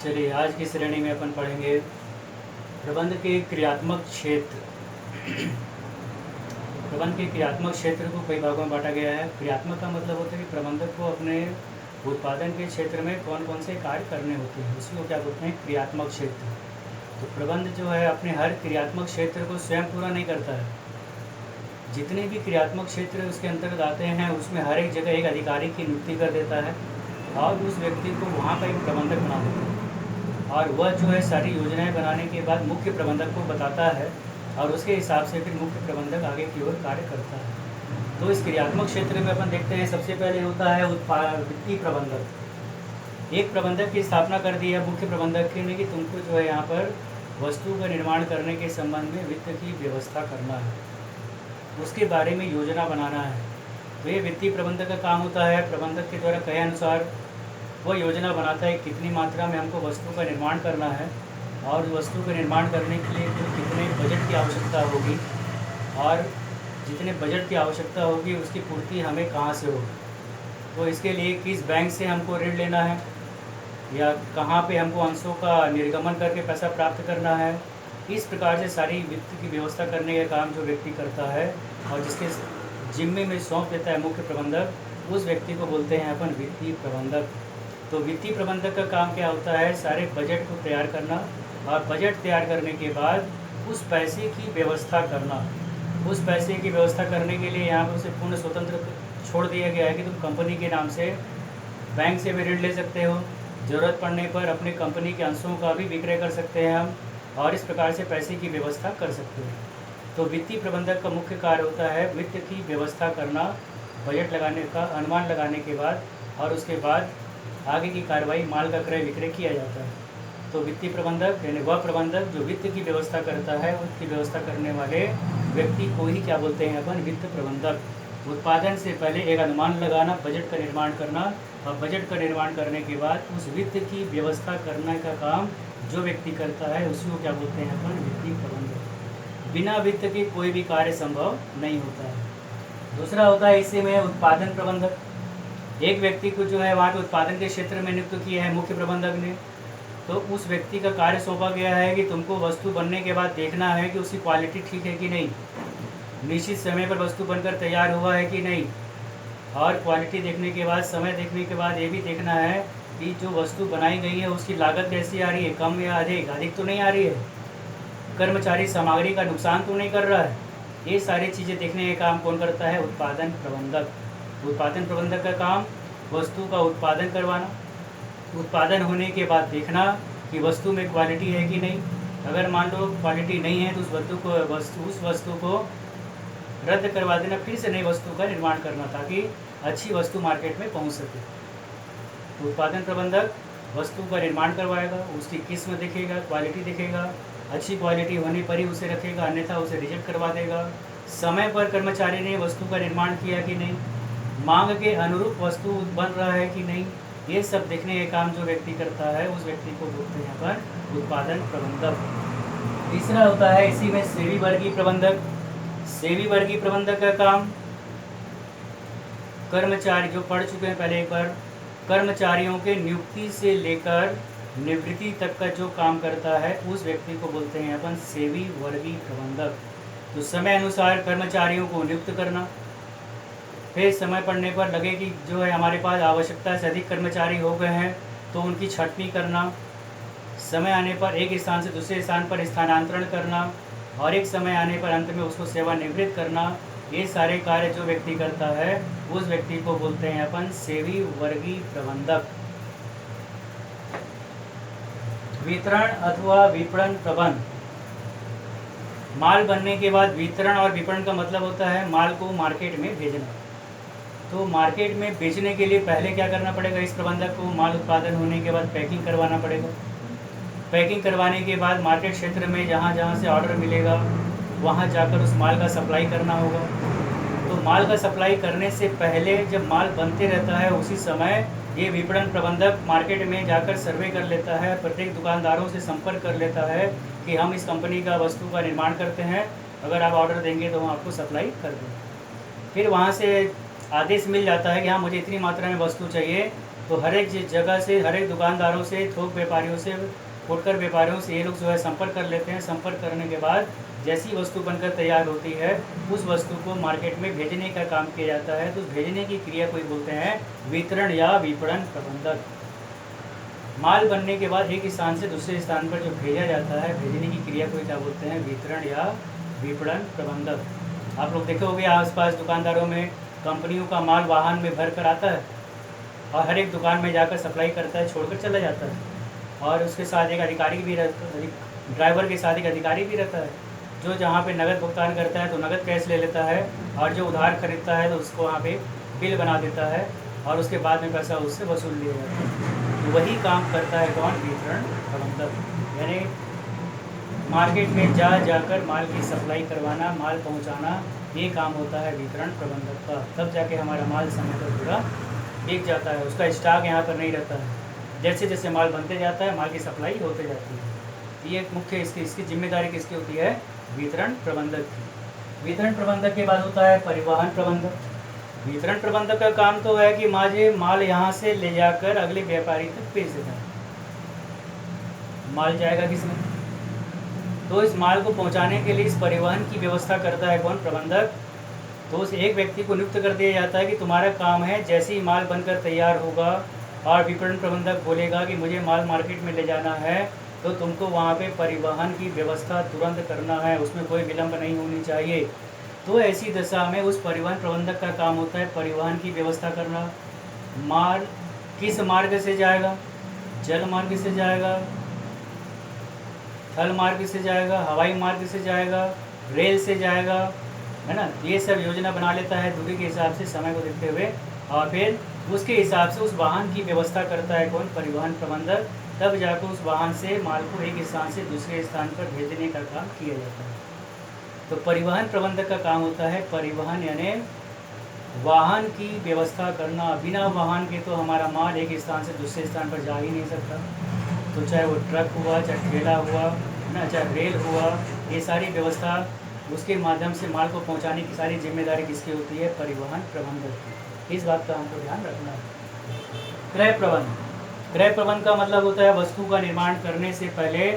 चलिए आज की श्रेणी में अपन पढ़ेंगे प्रबंध के क्रियात्मक क्षेत्र। प्रबंध के क्रियात्मक क्षेत्र को कई भागों में बांटा गया है। क्रियात्मक का मतलब होता है कि प्रबंधक को अपने उत्पादन के क्षेत्र में कौन कौन से कार्य करने होते हैं, उसी को क्या बोलते हैं, क्रियात्मक क्षेत्र। तो प्रबंध जो है अपने हर क्रियात्मक क्षेत्र को स्वयं पूरा नहीं करता है। जितने भी क्रियात्मक क्षेत्र उसके अंतर्गत आते हैं उसमें हर एक जगह एक अधिकारी की नियुक्ति कर देता है और उस व्यक्ति को वहाँ का एक प्रबंधक बना देता है, और वह जो है सारी योजनाएं बनाने के बाद मुख्य प्रबंधक को बताता है और उसके हिसाब से फिर मुख्य प्रबंधक आगे की ओर कार्य करता है। तो इस क्रियात्मक क्षेत्र में अपन देखते हैं सबसे पहले होता है वित्तीय प्रबंधक। एक प्रबंधक की स्थापना कर दी है मुख्य प्रबंधक ने कि तुमको जो है यहाँ पर वस्तु का निर्माण करने के संबंध में वित्त की व्यवस्था करना है, उसके बारे में योजना बनाना है। तो ये वित्तीय प्रबंधक का काम होता है। प्रबंधक के द्वारा कहे अनुसार वह योजना बनाता है कितनी मात्रा में हमको वस्तु का निर्माण करना है और वस्तु का निर्माण करने के लिए कितने बजट की आवश्यकता होगी और जितने बजट की आवश्यकता होगी उसकी पूर्ति हमें कहाँ से होगी। तो इसके लिए किस बैंक से हमको ऋण लेना है या कहाँ पे हमको अंशों का निर्गमन करके पैसा प्राप्त करना है। इस प्रकार से सारी वित्त की व्यवस्था करने का काम जो व्यक्ति करता है और जिसके जिम्मे में सौंप देता है मुख्य प्रबंधक, उस व्यक्ति को बोलते हैं अपन वित्तीय प्रबंधक। तो वित्तीय प्रबंधक का काम क्या होता है, सारे बजट को तैयार करना और बजट तैयार करने के बाद उस पैसे की व्यवस्था करना। उस पैसे की व्यवस्था करने के लिए यहाँ पर उसे पूर्ण स्वतंत्र छोड़ दिया गया है कि तुम कंपनी के नाम से बैंक से भी ऋण ले सकते हो, ज़रूरत पड़ने पर अपने कंपनी के अंशों का भी विक्रय कर सकते हैं हम, और इस प्रकार से पैसे की व्यवस्था कर सकते हैं। तो वित्तीय प्रबंधक का मुख्य कार्य होता है वित्त की व्यवस्था करना, बजट लगाने का अनुमान लगाने के बाद, और उसके बाद आगे की कार्रवाई माल का क्रय विक्रय किया जाता है। तो वित्तीय प्रबंधक यानी वह प्रबंधक जो वित्त की व्यवस्था करता है, उसकी व्यवस्था करने वाले व्यक्ति को ही क्या बोलते हैं अपन, वित्त प्रबंधक। उत्पादन से पहले एक अनुमान लगाना, बजट का निर्माण करना, और बजट का निर्माण करने के बाद उस वित्त की व्यवस्था करने का काम जो व्यक्ति करता है उसी को क्या बोलते हैं अपन, वित्तीय प्रबंधक। बिना वित्त के कोई भी कार्य संभव नहीं होता है। दूसरा होता है इसी में उत्पादन प्रबंधक। एक व्यक्ति को जो है वहाँ के उत्पादन के क्षेत्र में नियुक्त किया है मुख्य प्रबंधक ने, तो उस व्यक्ति का कार्य सौंपा गया है कि तुमको वस्तु बनने के बाद देखना है कि उसकी क्वालिटी ठीक है कि नहीं, निश्चित समय पर वस्तु बनकर तैयार हुआ है कि नहीं, और क्वालिटी देखने के बाद, समय देखने के बाद ये भी देखना है कि जो वस्तु बनाई गई है उसकी लागत कैसी आ रही है, कम या अधिक, अधिक तो नहीं आ रही है, कर्मचारी सामग्री का नुकसान तो नहीं कर रहा है। ये सारी चीज़ें देखने का काम कौन करता है, उत्पादन प्रबंधक। उत्पादन प्रबंधक का काम वस्तु का उत्पादन करवाना, उत्पादन होने के बाद देखना कि वस्तु में क्वालिटी है कि नहीं। अगर मान लो क्वालिटी नहीं है तो उस वस्तु को रद्द करवा देना, फिर से नई वस्तु का निर्माण करना ताकि अच्छी वस्तु मार्केट में पहुंच सके। उत्पादन प्रबंधक वस्तु का निर्माण करवाएगा, उसकी किस्म देखेगा, क्वालिटी देखेगा, अच्छी क्वालिटी होने पर ही उसे रखेगा, अन्यथा उसे रिजेक्ट करवा देगा। समय पर कर्मचारी ने वस्तु का निर्माण किया कि नहीं, मांग के अनुरूप वस्तु बन रहा है कि नहीं, ये सब देखने के काम जो व्यक्ति करता है उस व्यक्ति को बोलते हैं पर उत्पादन प्रबंधक। तीसरा होता है इसी में सेवी वर्गीय प्रबंधक। सेवी वर्गीय प्रबंधक का काम कर्मचारी जो पढ़ चुके हैं पहले एक बार, कर्मचारियों के नियुक्ति से लेकर निवृत्ति तक का जो काम करता है उस व्यक्ति को बोलते हैं अपन सेवी वर्गीय प्रबंधक। तो समय अनुसार कर्मचारियों को नियुक्त करना, फिर समय पड़ने पर लगे कि जो है हमारे पास आवश्यकता से अधिक कर्मचारी हो गए हैं तो उनकी छंटनी करना, समय आने पर एक स्थान से दूसरे स्थान पर स्थानांतरण करना, और एक समय आने पर अंत में उसको सेवानिवृत्त करना। ये सारे कार्य जो व्यक्ति करता है उस व्यक्ति को बोलते हैं अपन सेवी वर्गीय प्रबंधक। वितरण अथवा विपणन प्रबंध। माल बनने के बाद वितरण और विपणन का मतलब होता है माल को मार्केट में भेजना। तो मार्केट में बेचने के लिए पहले क्या करना पड़ेगा, इस प्रबंधक को माल उत्पादन होने के बाद पैकिंग करवाना पड़ेगा। पैकिंग करवाने के बाद मार्केट क्षेत्र में जहाँ जहाँ से ऑर्डर मिलेगा वहाँ जाकर उस माल का सप्लाई करना होगा। तो माल का सप्लाई करने से पहले जब माल बनते रहता है उसी समय ये विपणन प्रबंधक मार्केट में जाकर सर्वे कर लेता है, प्रत्येक दुकानदारों से संपर्क कर लेता है कि हम इस कंपनी का वस्तु का निर्माण करते हैं, अगर आप ऑर्डर देंगे तो हम आपको सप्लाई कर दें। फिर वहाँ से आदेश मिल जाता है कि हाँ मुझे इतनी मात्रा में वस्तु चाहिए, तो हर एक जगह से, हर एक दुकानदारों से, थोक व्यापारियों से, फुटकर व्यापारियों से ये लोग जो है संपर्क कर लेते हैं। संपर्क करने के बाद जैसी वस्तु बनकर तैयार होती है उस वस्तु को मार्केट में भेजने का काम किया जाता है। तो भेजने की क्रिया को बोलते हैं वितरण या विपणन प्रबंधक। माल बनने के बाद एक स्थान से दूसरे स्थान पर जो भेजा जाता है, भेजने की क्रिया को क्या बोलते हैं, वितरण या विपणन प्रबंधक। आप लोग देखे होंगे आसपास दुकानदारों में कंपनियों का माल वाहन में भर कर आता है और हर एक दुकान में जाकर सप्लाई करता है, छोड़कर चला जाता है। और उसके साथ एक अधिकारी भी रहता है, ड्राइवर के साथ एक अधिकारी भी रहता है, जो जहाँ पे नगद भुगतान करता है तो नगद कैश ले लेता है, और जो उधार खरीदता है तो उसको वहाँ पे बिल बना देता है और उसके बाद में पैसा उससे वसूल लिया जाता है। तो वही काम करता है कौन, वितरण प्रबंधक। यानी मार्केट में जाकर माल की सप्लाई करवाना, माल पहुँचाना, ये काम होता है वितरण प्रबंधक का। तब जाके हमारा माल समय पर पूरा बिक जाता है, उसका स्टॉक यहाँ पर नहीं रहता है। जैसे जैसे माल बनते जाता है माल की सप्लाई होते जाती है। ये मुख्य इसकी जिम्मेदारी किसकी होती है, वितरण प्रबंधक की। वितरण प्रबंधक के बाद होता है परिवहन प्रबंधक। वितरण प्रबंधक का काम तो है कि मुझे माल यहाँ से ले जाकर अगले व्यापारी तक भेज देना है। माल जाएगा किसमें, तो इस माल को पहुँचाने के लिए इस परिवहन की व्यवस्था करता है कौन, प्रबंधक। तो उस एक व्यक्ति को नियुक्त कर दिया जाता है कि तुम्हारा काम है, जैसे ही माल बनकर तैयार होगा और विपणन प्रबंधक बोलेगा कि मुझे माल मार्केट में ले जाना है, तो तुमको वहाँ पे परिवहन की व्यवस्था तुरंत करना है, उसमें कोई विलंब नहीं होनी चाहिए। तो ऐसी दशा में उस परिवहन प्रबंधक का काम होता है परिवहन की व्यवस्था करना। माल किस मार्ग से जाएगा, जल मार्ग से जाएगा, थल मार्ग से जाएगा, हवाई मार्ग से जाएगा, रेल से जाएगा, है ना। ये सब योजना बना लेता है दूरी के हिसाब से, समय को देखते हुए, और फिर उसके हिसाब से उस वाहन की व्यवस्था करता है कौन, परिवहन प्रबंधक। तब जाकर उस वाहन से माल को एक स्थान से दूसरे स्थान पर भेजने का काम किया जाता है। तो परिवहन प्रबंधक का काम होता है परिवहन, यानी वाहन की व्यवस्था करना। बिना वाहन के तो हमारा माल एक स्थान से दूसरे स्थान पर जा ही नहीं सकता। तो चाहे वो ट्रक हुआ, चाहे ठेला हुआ, है ना, चाहे रेल हुआ, ये सारी व्यवस्था उसके माध्यम से माल को पहुंचाने की सारी जिम्मेदारी किसकी होती है, परिवहन प्रबंधक की। इस बात का हमको ध्यान रखना है। क्रय प्रबंध। क्रय प्रबंध का मतलब होता है वस्तु का निर्माण करने से पहले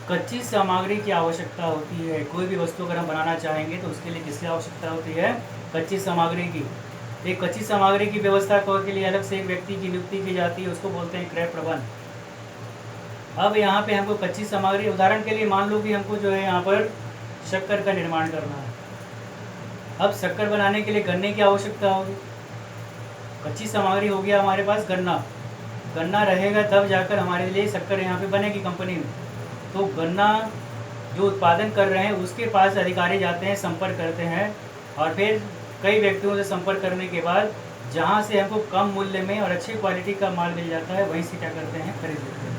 कच्ची सामग्री की आवश्यकता होती है। कोई भी वस्तु अगर हम बनाना चाहेंगे तो उसके लिए किसकी आवश्यकता होती है, कच्ची सामग्री की। एक कच्ची सामग्री की व्यवस्था के लिए अलग से एक व्यक्ति की नियुक्ति की जाती है, उसको बोलते हैं क्रय प्रबंध। अब यहाँ पे हमको कच्ची सामग्री, उदाहरण के लिए मान लो कि हमको जो है यहाँ पर शक्कर का निर्माण करना है। अब शक्कर बनाने के लिए गन्ने की आवश्यकता होगी। कच्ची सामग्री हो गया हमारे पास गन्ना, गन्ना रहेगा तब जाकर हमारे लिए शक्कर यहाँ पे बनेगी कंपनी में। तो गन्ना जो उत्पादन कर रहे हैं उसके पास अधिकारी जाते हैं, संपर्क करते हैं, और फिर कई व्यक्तियों से संपर्क करने के बाद जहाँ से हमको कम मूल्य में और अच्छी क्वालिटी का माल मिल जाता है वहीं से क्या करते हैं, खरीद लेते हैं।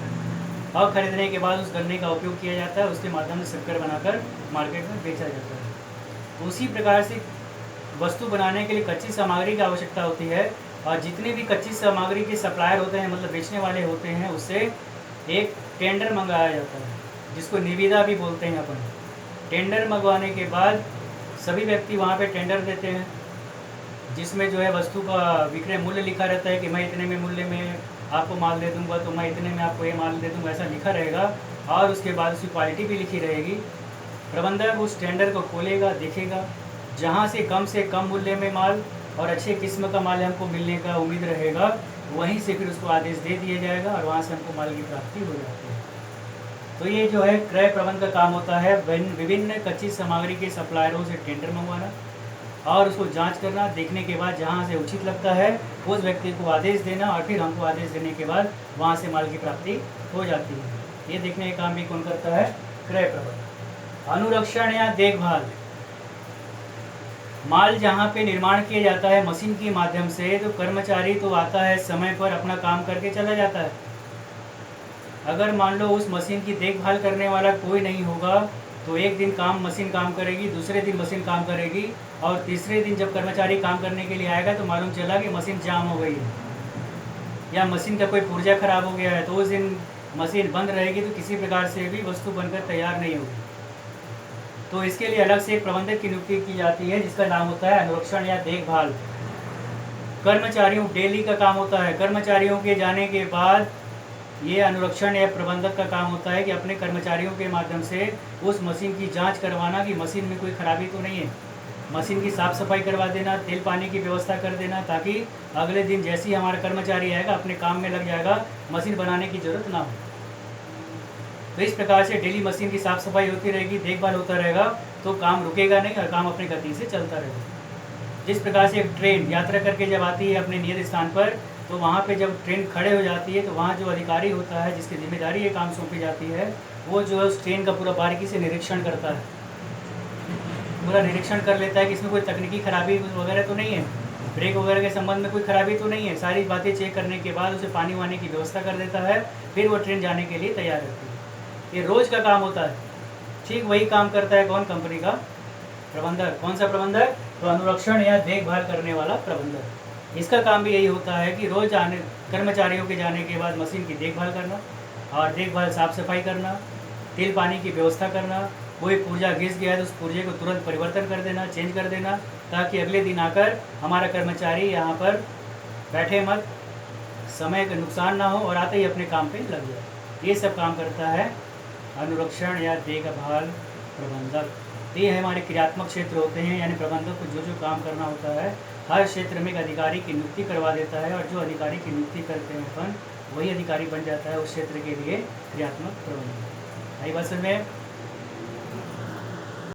और ख़रीदने के बाद उस गन्ने का उपयोग किया जाता है, उसके माध्यम से शक्कर बनाकर मार्केट में बेचा जाता है। तो उसी प्रकार से वस्तु बनाने के लिए कच्ची सामग्री की आवश्यकता होती है, और जितने भी कच्ची सामग्री के सप्लायर होते हैं, मतलब बेचने वाले होते हैं, उससे एक टेंडर मंगाया जाता है, जिसको निविदा भी बोलते हैं अपन। टेंडर मंगवाने के बाद सभी व्यक्ति वहाँ पे टेंडर देते हैं, जिसमें जो है वस्तु का विक्रय मूल्य लिखा रहता है कि मैं इतने में मूल्य में आपको माल दे दूंगा, तो मैं इतने में आपको ये माल दे दूंगा, ऐसा लिखा रहेगा। और उसके बाद उसकी क्वालिटी भी लिखी रहेगी। प्रबंधक उस टेंडर को खोलेगा, देखेगा, जहाँ से कम मूल्य में माल और अच्छे किस्म का माल हमको मिलने का उम्मीद रहेगा, वहीं से फिर उसको आदेश दे दिया जाएगा और वहाँ से हमको माल की प्राप्ति हो जाती है। तो ये जो है क्रय प्रबंध का काम होता है, विभिन्न कच्ची सामग्री के सप्लायरों से टेंडर मंगवाना और उसको जांच करना, देखने के बाद जहाँ से उचित लगता है उस व्यक्ति को आदेश देना, और फिर हमको आदेश देने के बाद वहाँ से माल की प्राप्ति हो जाती है। ये देखने का काम भी कौन करता है, क्रय प्रबंध। अनुरक्षण या देखभाल। माल जहाँ पे निर्माण किया जाता है मशीन के माध्यम से, तो कर्मचारी तो आता है, समय पर अपना काम करके चला जाता है। अगर मान लो उस मशीन की देखभाल करने वाला कोई नहीं होगा, तो एक दिन मशीन काम करेगी, दूसरे दिन मशीन काम करेगी, और तीसरे दिन जब कर्मचारी काम करने के लिए आएगा तो मालूम चला कि मशीन जाम हो गई है या मशीन का कोई पुर्जा खराब हो गया है, तो उस दिन मशीन बंद रहेगी, तो किसी प्रकार से भी वस्तु बनकर तैयार नहीं होगी। तो इसके लिए अलग से एक प्रबंधक की नियुक्ति की जाती है, जिसका नाम होता है अनुरक्षण या देखभाल। कर्मचारियों डेली का काम होता है। कर्मचारियों के जाने के बाद ये अनुरक्षण या प्रबंधक का काम होता है कि अपने कर्मचारियों के माध्यम से उस मशीन की जांच करवाना कि मशीन में कोई खराबी तो नहीं है, मशीन की साफ़ सफाई करवा देना, तेल पानी की व्यवस्था कर देना, ताकि अगले दिन जैसे ही हमारा कर्मचारी आएगा अपने काम में लग जाएगा, मशीन बनाने की ज़रूरत ना हो। तो इस प्रकार से डेली मशीन की साफ़ सफाई होती रहेगी, देखभाल होता रहेगा, तो काम रुकेगा नहीं और काम अपनी गति से चलता रहेगा। जिस प्रकार से एक ट्रेन यात्रा करके जब आती है अपने नियत स्थान पर, तो वहाँ पे जब ट्रेन खड़े हो जाती है तो वहाँ जो अधिकारी होता है जिसकी जिम्मेदारी ये काम सौंपी जाती है, वो जो है उस ट्रेन का पूरा बारीकी से निरीक्षण करता है, पूरा निरीक्षण कर लेता है कि इसमें कोई तकनीकी खराबी वगैरह तो नहीं है, ब्रेक वगैरह के संबंध में कोई खराबी तो नहीं है। सारी बातें चेक करने के बाद उसे पानी वानी की व्यवस्था कर देता है, फिर वो ट्रेन जाने के लिए तैयार रहती है। ये रोज़ का काम होता है। ठीक वही काम करता है कौन? कंपनी का प्रबंधक। कौन सा प्रबंधक? तो अनुरक्षण या देखभाल करने वाला प्रबंधक। इसका काम भी यही होता है कि रोज़ आने कर्मचारियों के जाने के बाद मशीन की देखभाल करना और देखभाल साफ़ सफाई करना, तेल पानी की व्यवस्था करना, कोई पुर्जा घिस गया है तो उस पुर्जे को तुरंत परिवर्तन कर देना, चेंज कर देना, ताकि अगले दिन आकर हमारा कर्मचारी यहाँ पर बैठे मत, समय का नुकसान ना हो और आते ही अपने काम पे लग जाए। ये सब काम करता है अनुरक्षण या देखभाल प्रबंधक। ये हमारे क्रियात्मक क्षेत्र होते हैं, यानी प्रबंधक को जो जो काम करना होता है हर क्षेत्र में एक अधिकारी की नियुक्ति करवा देता है, और जो अधिकारी की नियुक्ति करते हैं अपन, वही अधिकारी बन जाता है उस क्षेत्र के लिए क्रियात्मक प्रबंधक। आई बात समझ में?